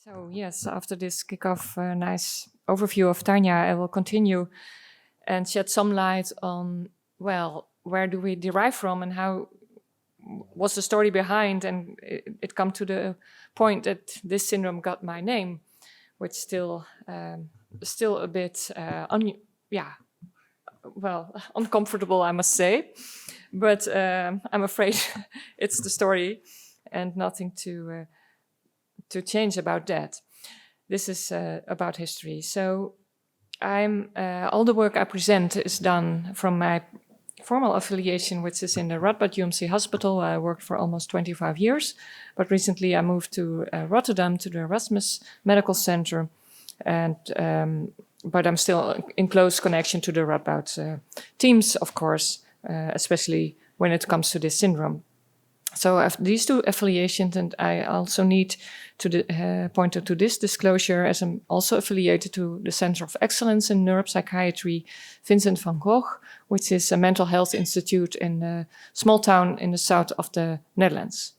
So yes, after this kickoff, nice overview of Tanya, I will continue and shed some light on, well, where do we derive from and how what's the story behind, and it come to the point that this syndrome got my name, which still a bit uncomfortable, I must say, but I'm afraid it's the story and nothing to change about that. This is about history. So all the work I present is done from my formal affiliation, which is in the Radboud UMC Hospital. I worked for almost 25 years, but recently I moved to Rotterdam to the Erasmus Medical Center, and but I'm still in close connection to the Radboud teams, of course, especially when it comes to this syndrome. So I have these two affiliations, and I also need to point out to this disclosure, as I'm also affiliated to the Center of Excellence in Neuropsychiatry, Vincent van Gogh, which is a mental health institute in a small town in the south of the Netherlands.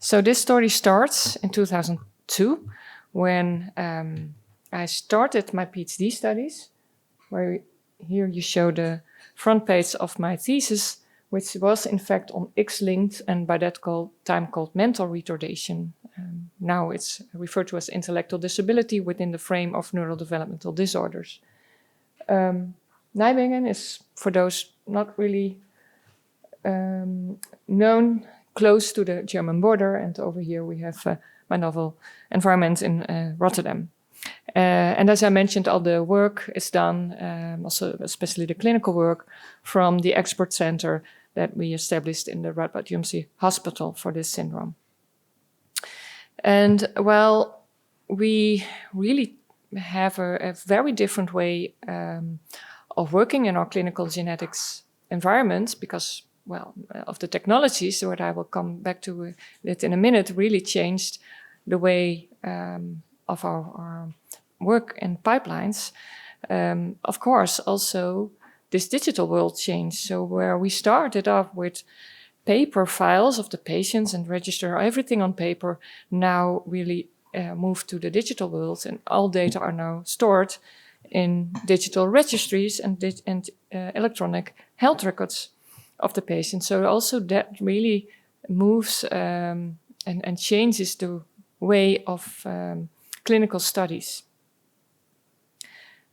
So this story starts in 2002, when I started my PhD studies, where here you show the front page of my thesis, which was in fact on X-linked and by that time called mental retardation. Now it's referred to as intellectual disability within the frame of neurodevelopmental disorders. Nijmegen is, for those not really known, close to the German border, and over here we have my novel environment in Rotterdam. And as I mentioned, all the work is done, also especially the clinical work, from the expert center that we established in the Radboud UMC Hospital for this syndrome. And well, we really have a very different way of working in our clinical genetics environment because, well, of the technologies, what I will come back to it in a minute, really changed the way of our work and pipelines. Of course, also this digital world changed. So where we started off with paper files of the patients and register everything on paper, now really moved to the digital world, and all data are now stored in digital registries and electronic health records of the patient. So also that really moves and changes the way of clinical studies.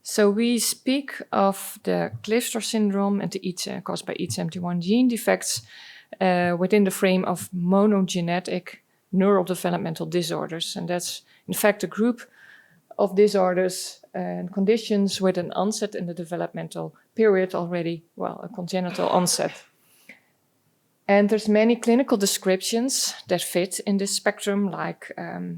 So we speak of the Kleefstra syndrome and the caused by EAT71 gene defects within the frame of monogenetic neurodevelopmental disorders. And that's in fact a group of disorders and conditions with an onset in the developmental period already, well, a congenital onset. And there's many clinical descriptions that fit in this spectrum, like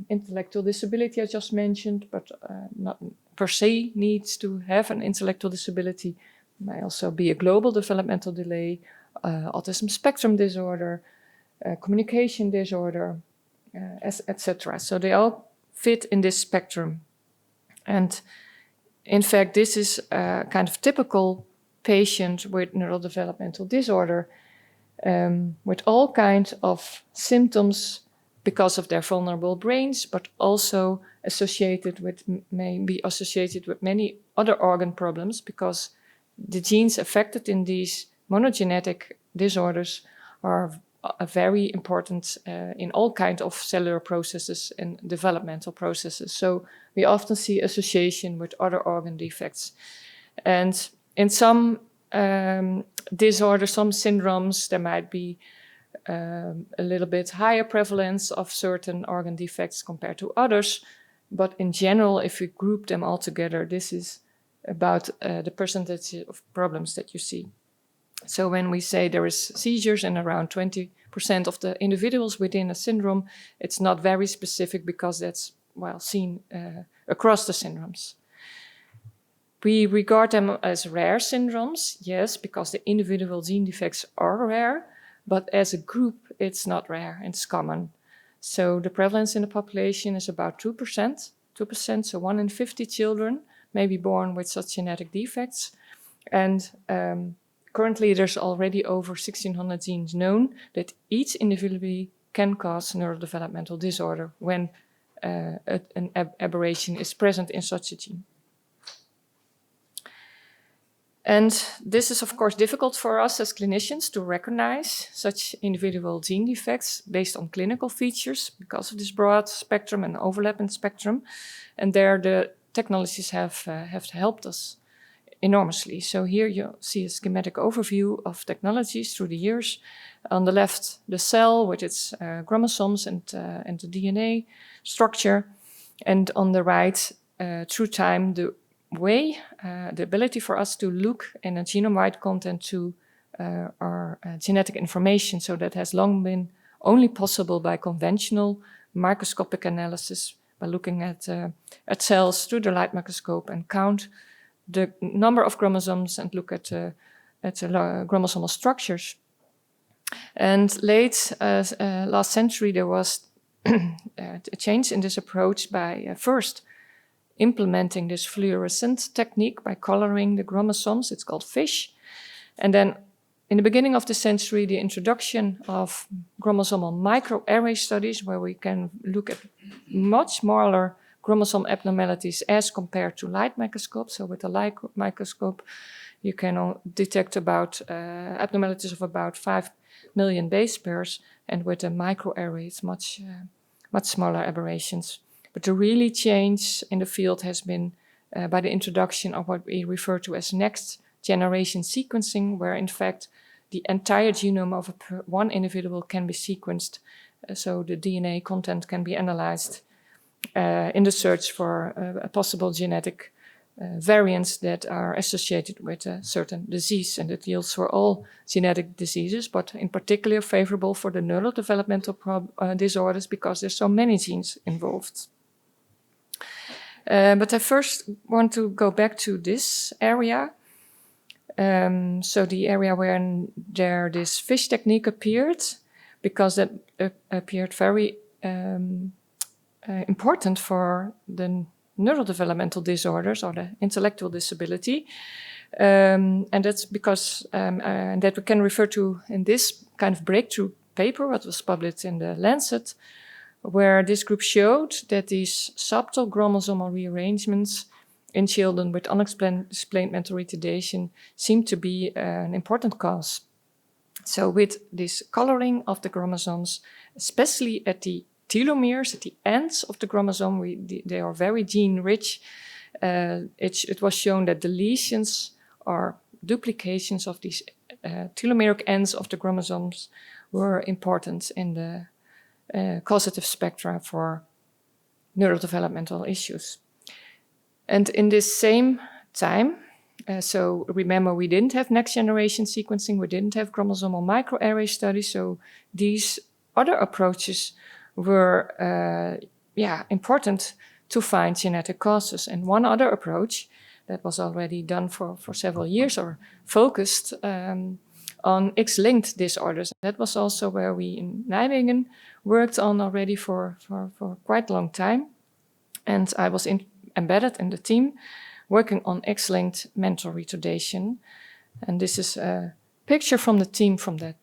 intellectual disability I just mentioned, but not per se needs to have an intellectual disability. It may also be a global developmental delay, autism spectrum disorder, communication disorder, etc. So they all fit in this spectrum. And in fact, this is a kind of typical patient with neurodevelopmental disorder, with all kinds of symptoms because of their vulnerable brains, but also may be associated with many other organ problems because the genes affected in these monogenetic disorders are very important in all kinds of cellular processes and developmental processes. So we often see association with other organ defects. And in some disorders, some syndromes, there might be a little bit higher prevalence of certain organ defects compared to others. But in general, if we group them all together, this is about the percentage of problems that you see. So when we say there is seizures in around 20% of the individuals within a syndrome, it's not very specific because that's, well, seen across the syndromes. We regard them as rare syndromes, yes, because the individual gene defects are rare, but as a group, it's not rare, it's common. So the prevalence in the population is about 2%, so 1 in 50 children may be born with such genetic defects. And currently there's already over 1,600 genes known that each individually can cause neurodevelopmental disorder when an aberration is present in such a gene. And this is, of course, difficult for us as clinicians to recognize such individual gene defects based on clinical features because of this broad spectrum and overlapping spectrum. And there the technologies have helped us enormously. So here you see a schematic overview of technologies through the years. On the left, the cell with its chromosomes and the DNA structure. And on the right, through time, the way, the ability for us to look in a genome-wide content to our genetic information. So that has long been only possible by conventional microscopic analysis, by looking at cells through the light microscope and count the number of chromosomes and look at the chromosomal structures. And late last century, there was a change in this approach by first implementing this fluorescent technique by coloring the chromosomes. It's called FISH. And then in the beginning of the century, the introduction of chromosomal microarray studies, where we can look at much smaller chromosome abnormalities as compared to light microscope. So with a light microscope, you can detect about abnormalities of about 5 million base pairs, and with a microarray, it's much smaller aberrations. But the really change in the field has been by the introduction of what we refer to as next generation sequencing, where in fact the entire genome of one individual can be sequenced, so the DNA content can be analyzed in the search for possible genetic variants that are associated with a certain disease. And it yields for all genetic diseases, but in particular favorable for the neurodevelopmental disorders because there's so many genes involved. But I first want to go back to this area. So the area where this FISH technique appeared, because that appeared very important for the neurodevelopmental disorders or the intellectual disability. And that's because that we can refer to in this kind of breakthrough paper, what was published in the Lancet, where this group showed that these subtle chromosomal rearrangements in children with unexplained mental retardation seem to be an important cause. So with this coloring of the chromosomes, especially at the telomeres, at the ends of the chromosome, they are very gene-rich. It was shown that deletions or duplications of these telomeric ends of the chromosomes were important in the causative spectra for neurodevelopmental issues. And in this same time, so remember, we didn't have next generation sequencing, we didn't have chromosomal microarray studies, so these other approaches were important to find genetic causes. And one other approach that was already done for several years or focused on X-linked disorders. That was also where we in Nijmegen worked on already for quite a long time. And I was embedded in the team working on X-linked mental retardation. And this is a picture from the team from that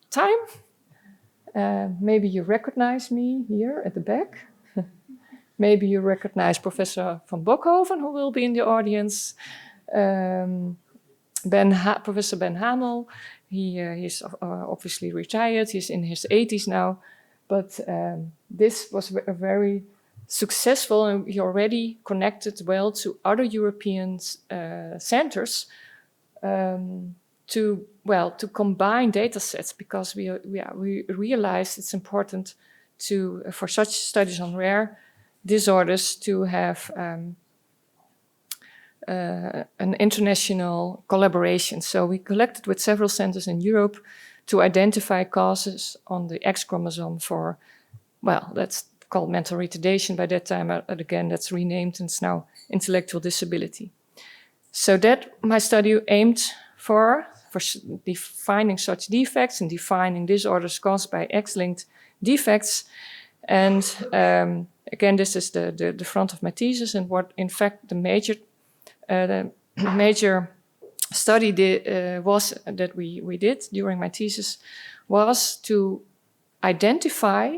time. Maybe you recognize me here at the back. Maybe you recognize Professor van Bokhoven, who will be in the audience. Professor Ben Hamel, he is obviously retired. He's in his 80s now. But this was a very successful, and he already connected well to other European centers to combine data sets, because we realized it's important for such studies on rare disorders to have an international collaboration. So we collected with several centers in Europe to identify causes on the X chromosome for, that's called mental retardation by that time. Again, that's renamed and it's now intellectual disability. So that my study aimed for defining such defects and defining disorders caused by X-linked defects. And again, this is the front of my thesis, and what in fact the major study that we did during my thesis was to identify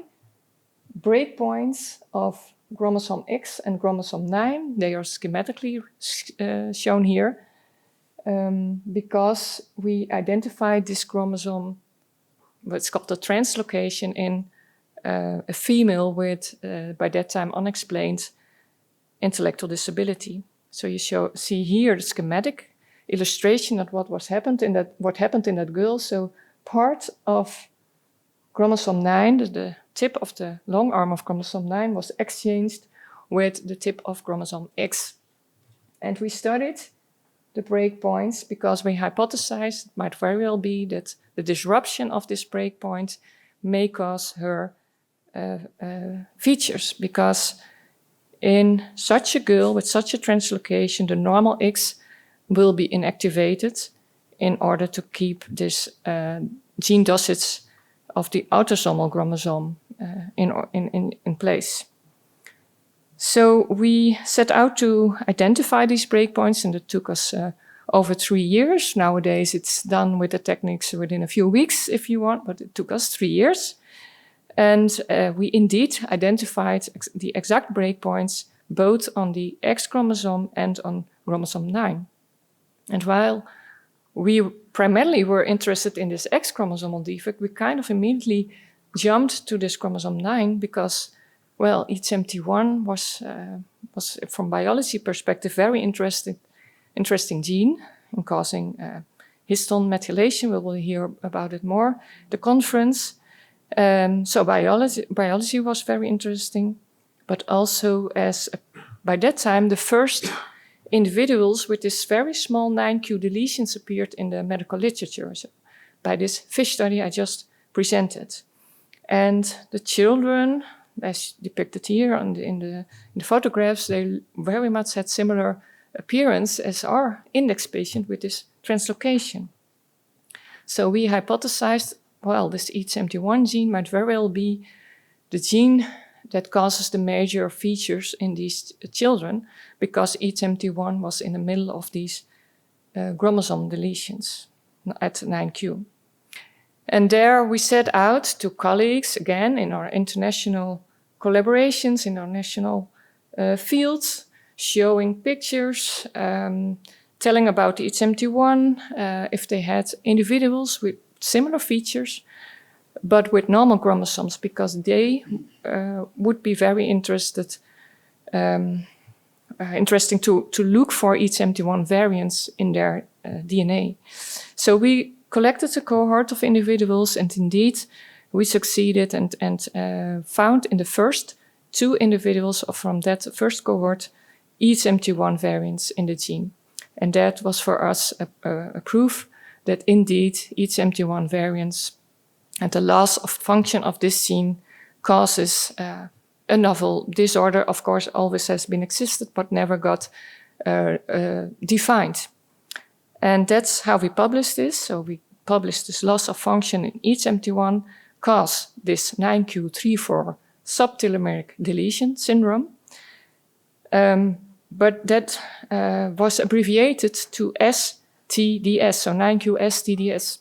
breakpoints of chromosome X and chromosome 9. They are schematically shown here because we identified this chromosome, what's called a translocation in a female with, by that time, unexplained intellectual disability. So you see here the schematic illustration of what happened in that girl. So part of chromosome 9, the tip of the long arm of chromosome 9 was exchanged with the tip of chromosome X. And we studied the breakpoints because we hypothesized it might very well be that the disruption of this breakpoint may cause her features, because in such a girl with such a translocation, the normal X will be inactivated in order to keep this gene dosage of the autosomal chromosome in place. So we set out to identify these breakpoints, and it took us over 3 years. Nowadays, it's done with the techniques within a few weeks, if you want, but it took us 3 years. And we indeed identified the exact breakpoints both on the X chromosome and on chromosome 9. And while we primarily were interested in this X chromosomal defect, we kind of immediately jumped to this chromosome 9 because, well, ECMT1 was from biology perspective, very interesting gene in causing histone methylation. We will hear about it more at the conference. So biology was very interesting, but also by that time, the first individuals with this very small 9q deletions appeared in the medical literature, so by this fish study I just presented. And the children, as depicted here in the photographs, they very much had similar appearance as our index patient with this translocation. So we hypothesized, well, this ECMT1 gene might very well be the gene that causes the major features in these children, because ECMT1 was in the middle of these chromosome deletions at 9q. And there we set out to colleagues, again, in our international collaborations, in our national fields, showing pictures, telling about the ECMT1, if they had individuals with similar features, but with normal chromosomes, because they would be very interesting to look for ECMT1 variants in their DNA. So we collected a cohort of individuals, and indeed we succeeded and found in the first 2 individuals from that first cohort ECMT1 variants in the gene. And that was for us a proof that indeed ECMT1 variants and the loss of function of this gene causes a novel disorder. Of course, always has been existed, but never got defined. And that's how we published this. So we published this loss of function in ECMT1 cause this 9q34 subtelomeric deletion syndrome. But that was abbreviated to STDS, so 9q STDS.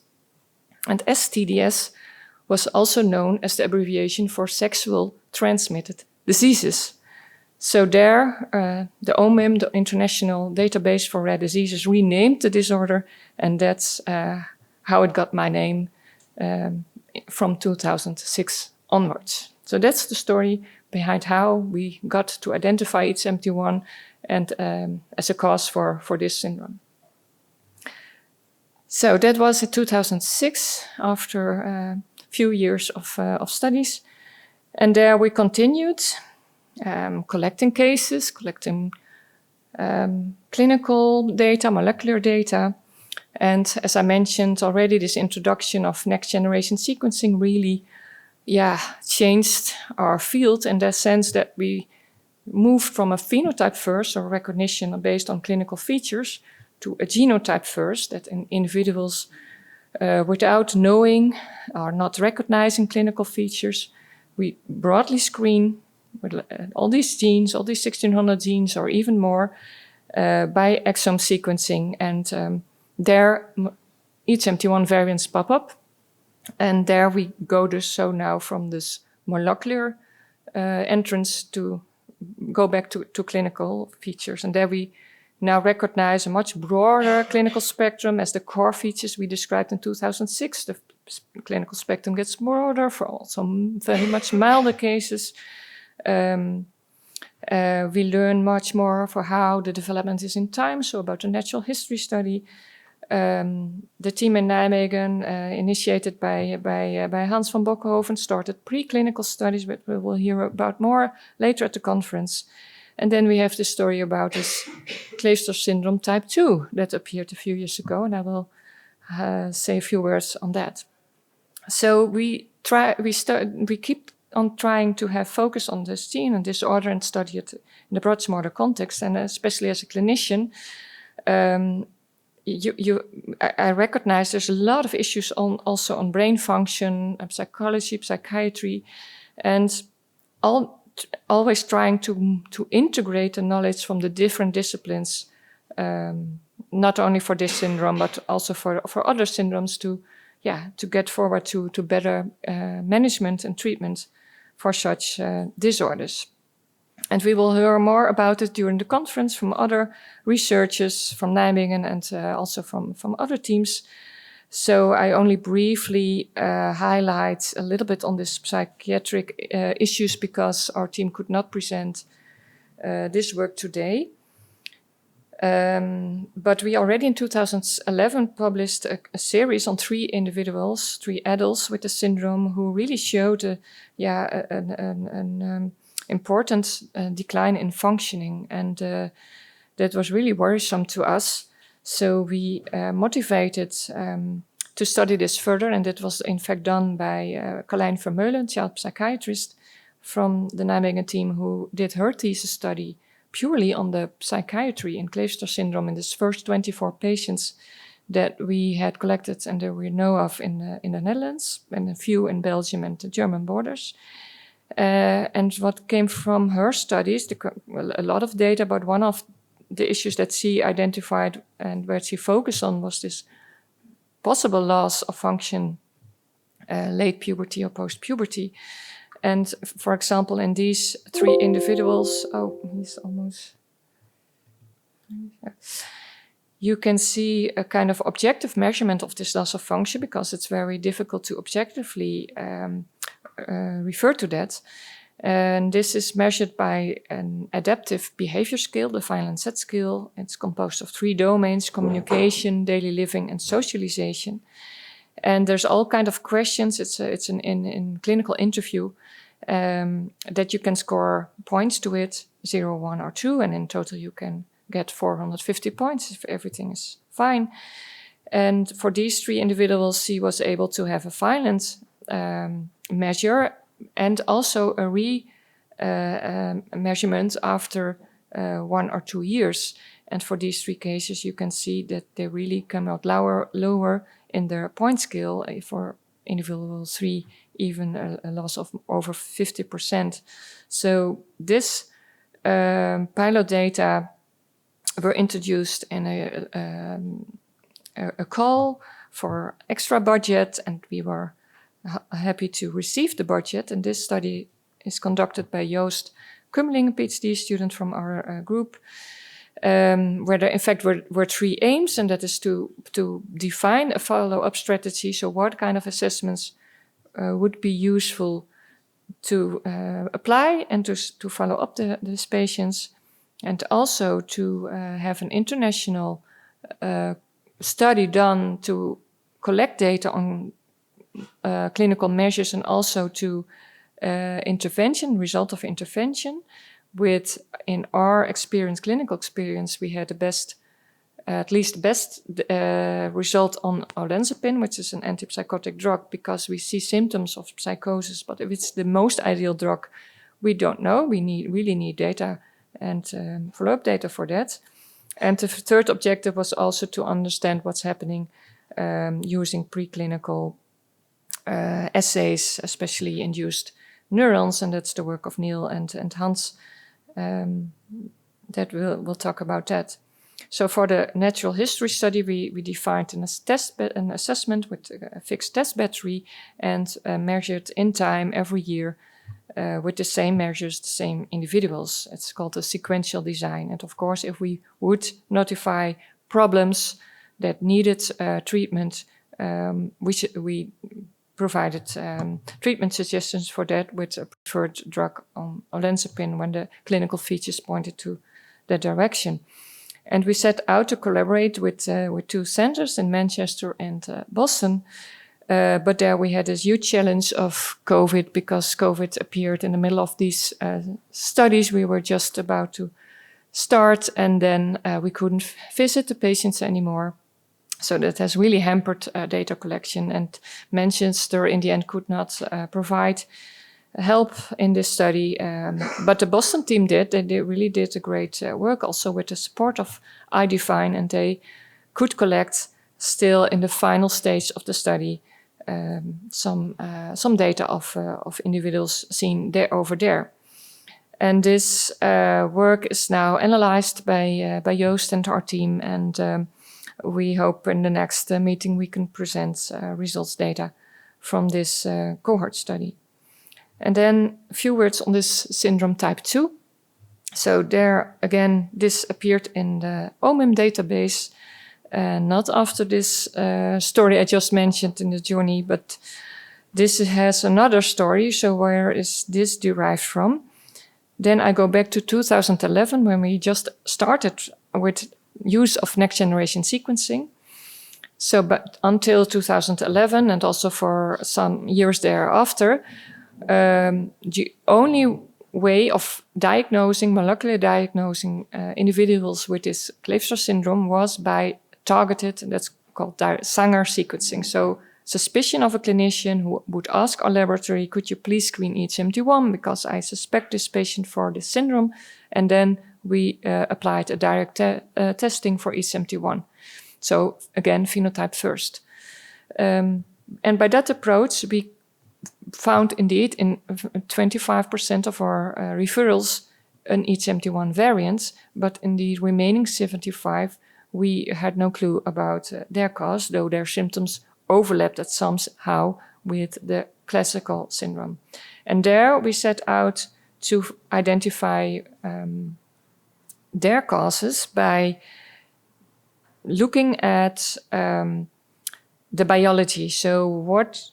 And STDS was also known as the abbreviation for sexual transmitted diseases. So there, the OMIM, the International Database for Rare Diseases, renamed the disorder, and that's how it got my name from 2006 onwards. So that's the story behind how we got to identify ECMT1 and as a cause for this syndrome. So that was in 2006, after a few years of studies. And there we continued collecting cases, collecting clinical data, molecular data. And as I mentioned already, this introduction of next generation sequencing really changed our field in the sense that we moved from a phenotype first, or recognition based on clinical features, to a genotype first, that in individuals without knowing or not recognizing clinical features, we broadly screen with all these genes, all these 1600 genes or even more, by exome sequencing. And there ECMT1 variants pop up. And there we go so now from this molecular entrance to go back to clinical features. And there we now recognize a much broader clinical spectrum as the core features we described in 2006. The clinical spectrum gets broader for also very much milder cases. We learn much more for how the development is in time, so about the natural history study. The team in Nijmegen, initiated by Hans van Bokkenhoven, started preclinical studies, but we will hear about more later at the conference. And then we have the story about this Kleefstra syndrome type 2 that appeared a few years ago, and I will say a few words on that. So we keep on trying to have focus on this gene and disorder and study it in the broad smarter context, and especially as a clinician, I recognize there's a lot of issues also on brain function, psychology, psychiatry, and always trying to integrate the knowledge from the different disciplines, not only for this syndrome, but also for other syndromes to get forward to better management and treatment for such disorders. And we will hear more about it during the conference from other researchers from Nijmegen and also from other teams. So I only briefly highlight a little bit on this psychiatric issues because our team could not present this work today. But we already in 2011 published a series on 3 individuals, 3 adults with the syndrome who really showed an important decline in functioning, and that was really worrisome to us. So we motivated to study this further, and it was in fact done by Carlijn Vermeulen, child psychiatrist from the Nijmegen team, who did her thesis study purely on the psychiatry in Kleefstra syndrome in this first 24 patients that we had collected and that we know of in the Netherlands, and a few in Belgium and the German borders. And what came from her studies, a lot of data, but one of the issues that she identified and where she focused on was this possible loss of function late puberty or post-puberty. And for example, in these 3 individuals, he's almost... You can see a kind of objective measurement of this loss of function because it's very difficult to objectively refer to that. And this is measured by an adaptive behavior scale, the Vineland-3 scale. It's composed of 3 domains: communication, daily living, and socialization. And there's all kind of questions. It's in clinical interview that you can score points to it, 0, 1, or 2, and in total you can get 450 points if everything is fine. And for these 3 individuals, she was able to have a Vineland measure and also a measurement after 1 or 2 years. And for these 3 cases, you can see that they really come out lower in their point scale. For individual 3, even a loss of over 50%. So this pilot data were introduced in a call for extra budget, and we were happy to receive the budget. And this study is conducted by Joost Kummeling, a PhD student from our group, where there in fact were 3 aims, and that is to define a follow-up strategy. So what kind of assessments would be useful to apply and to follow up these patients, and also to have an international study done to collect data on clinical measures and also to result of intervention. In our experience, clinical experience, we had the best result on olanzapine, which is an antipsychotic drug, because we see symptoms of psychosis. But if it's the most ideal drug, we don't know. We really need data and follow-up data for that. And the 3rd objective was also to understand what's happening using preclinical assays, especially induced neurons, and that's the work of Neil and Hans. That we'll talk about that. So for the natural history study, we defined an assessment with a fixed test battery and measured in time every year with the same measures, the same individuals. It's called a sequential design. And of course, if we would notify problems that needed treatment, we provided treatment suggestions for that with a preferred drug on olanzapine when the clinical features pointed to that direction. And we set out to collaborate with 2 centers in Manchester and Boston. But there we had this huge challenge of COVID, because COVID appeared in the middle of these studies we were just about to start, and then we couldn't visit the patients anymore. So that has really hampered data collection, and Manchester in the end could not provide help in this study. But the Boston team did. They really did a great work also with the support of iDefine, and they could collect still in the final stage of the study some data of individuals seen there over there. And this work is now analyzed by Joost and our team, and we hope in the next meeting we can present results data from this cohort study. And then a few words on this syndrome type 2. So there, again, this appeared in the OMIM database, not after this story I just mentioned in the journey, but this has another story. So where is this derived from? Then I go back to 2011, when we just started with use of next generation sequencing. So, but until 2011, and also for some years thereafter, the only way of molecular diagnosing individuals with this Kleefstra syndrome was by targeted, and that's called Sanger sequencing. So suspicion of a clinician who would ask our laboratory, could you please screen EH71 because I suspect this patient for this syndrome, and then we applied a direct testing for EH71. So again, phenotype first. And by that approach, we found indeed in 25% of our referrals an EH71 variant, but in the remaining 75, we had no clue about their cause, though their symptoms overlapped at somehow with the classical syndrome. And there we set out to identify their causes by looking at the biology. So what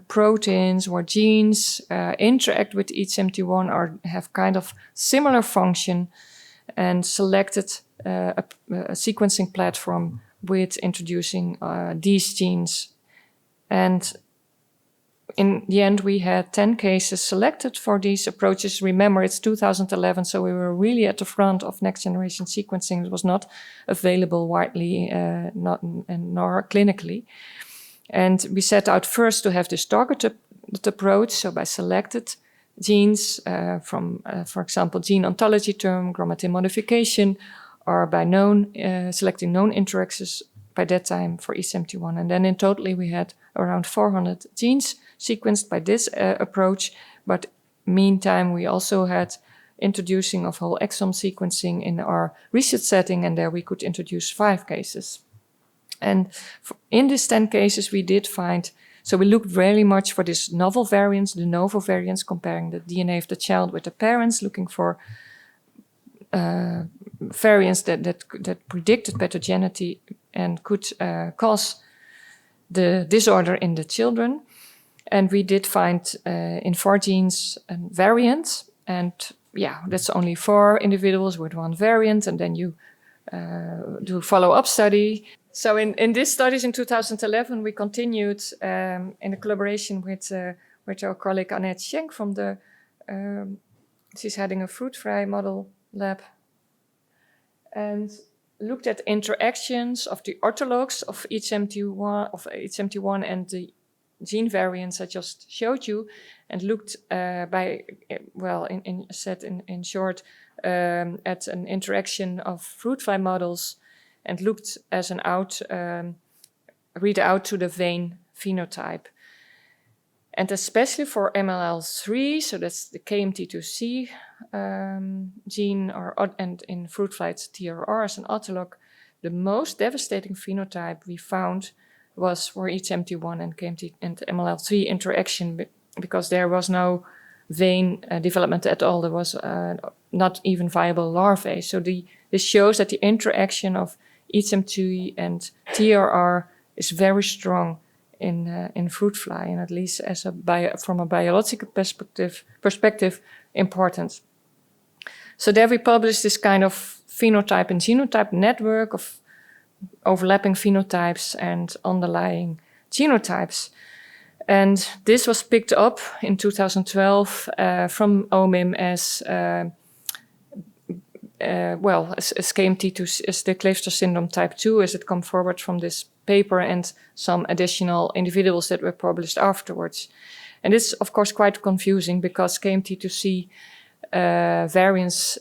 proteins, what genes interact with EH71 or have kind of similar function, and selected a sequencing platform with introducing these genes. And in the end, we had 10 cases selected for these approaches. Remember, it's 2011, so we were really at the front of next-generation sequencing. It was not available widely, nor clinically. And we set out first to have this targeted approach, so by selected genes from, for example, gene ontology term, chromatin modification, or by selecting known interactions by that time for EH71. And then in total, we had around 400 genes sequenced by this approach. But meantime, we also had introducing of whole exome sequencing in our research setting, and there we could introduce 5 cases. And in these 10 cases, we did find, so we looked very much for these novel variants, de novo variants, comparing the DNA of the child with the parents, looking for variants that predicted pathogenicity and could cause the disorder in the children. And we did find in 4 genes a variant, and yeah, that's only 4 individuals with 1 variant, and then you do a follow-up study. So in these studies in 2011, we continued in a collaboration with our colleague Annette Schenk from the, she's heading a fruit fly model lab, and looked at interactions of the orthologs of EH71 and the gene variants I just showed you, and looked in short at an interaction of fruit fly models, and looked as an readout to the vein phenotype. And especially for MLL3, so that's the KMT2C gene, and in fruit flies TRR as an autolog, the most devastating phenotype we found was for EH71 and KMT and MLL3 interaction, because there was no vein development at all. There was not even viable larvae. So this shows that the interaction of ECM2 and TRR is very strong in fruit fly, and at least as from a biological perspective, important. So there we published this kind of phenotype and genotype network of overlapping phenotypes and underlying genotypes. And this was picked up in 2012 from OMIM as KMT2, as the Kleefstra syndrome type 2, as it come forward from this paper and some additional individuals that were published afterwards. And it's, of course, quite confusing because KMT2C variants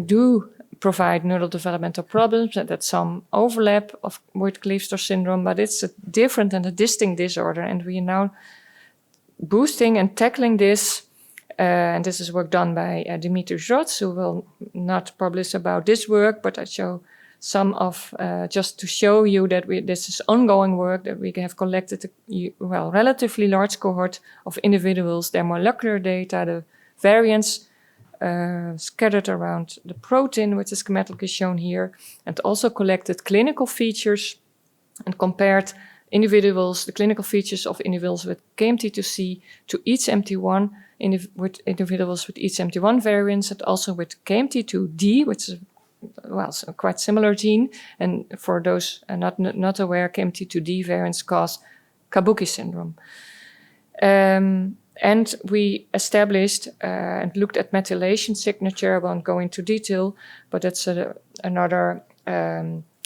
do provide neurodevelopmental problems, and that some overlap with Kleefstra syndrome, but it's a different and a distinct disorder. And we are now boosting and tackling this. And this is work done by Dimitri Zrots, who will not publish about this work, but I show some of, just to show you that this is ongoing work, that we have collected a relatively large cohort of individuals, their molecular data, the variants scattered around the protein, which is schematically shown here, and also collected clinical features and compared individuals, the clinical features of individuals with KMT2C to ECMT1, with individuals with ECMT1 variants, and also with KMT2D, which is a quite similar gene. And for those not aware, KMT2D variants cause Kabuki syndrome. And we established and looked at methylation signature. I won't go into detail, but that's another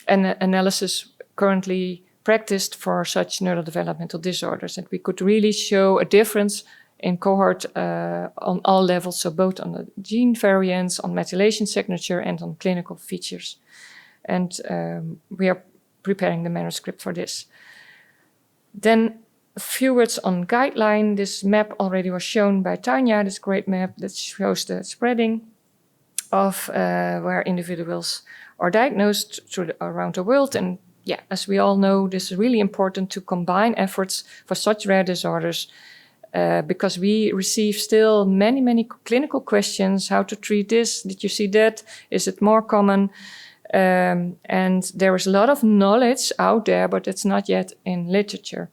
analysis currently practiced for such neurodevelopmental disorders. And we could really show a difference in cohort on all levels, so both on the gene variants, on methylation signature, and on clinical features. And we are preparing the manuscript for this. Then a few words on guideline. This map already was shown by Tanya, this great map that shows the spreading of where individuals are diagnosed around the world. And yeah, as we all know, this is really important to combine efforts for such rare disorders because we receive still many clinical questions. How to treat this? Did you see that? Is it more common? And there is a lot of knowledge out there, but it's not yet in literature.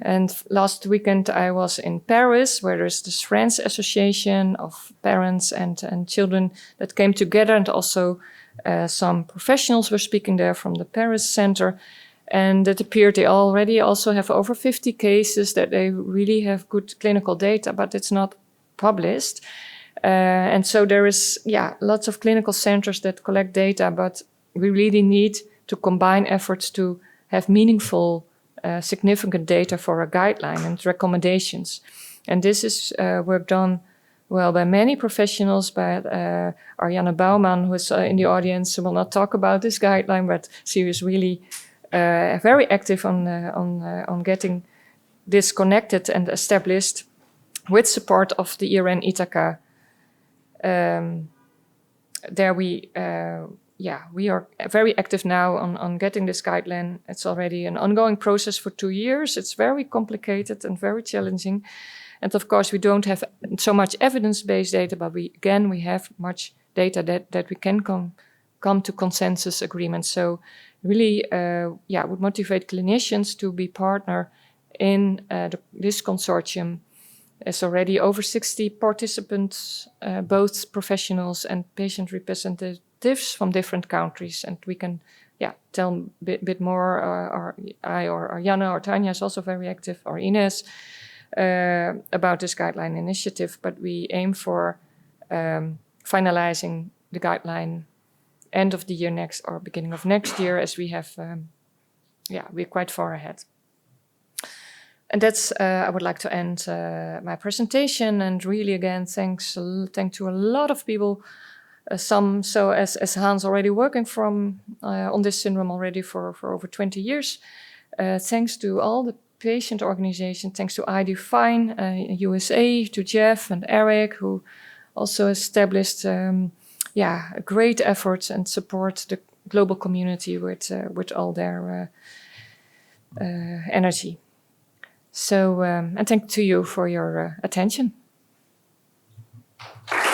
And last weekend I was in Paris, where there's this French association of parents and children that came together, and also some professionals were speaking there from the Paris Center. And it appeared they already also have over 50 cases, that they really have good clinical data, but it's not published. And so there is, lots of clinical centers that collect data, but we really need to combine efforts to have meaningful significant data for a guideline and recommendations. And this is work done by many professionals, by Ariane Bouwman, who is in the audience, will not talk about this guideline, but she is really very active on getting this connected and established with support of the IRN Ithaca. There we are very active now on getting this guideline. It's already an ongoing process for 2 years. It's very complicated and very challenging. And of course, we don't have so much evidence-based data, but we have much data that we can come to consensus agreements. So really, would motivate clinicians to be partner in this consortium. There's already over 60 participants, both professionals and patient representatives from different countries, and we can tell a bit more, or Ariane or Tanya is also very active, or Ines, about this guideline initiative, but we aim for finalizing the guideline end of the year next or beginning of next year, as we have, we're quite far ahead. And that's, I would like to end my presentation, and really again, thanks to a lot of people, some, so as Hans already working on this syndrome already for over 20 years. Thanks to all the patient organizations, thanks to iDefine USA, to Jeff and Eric, who also established great efforts and support the global community with all their energy. So, and thank to you for your attention. you.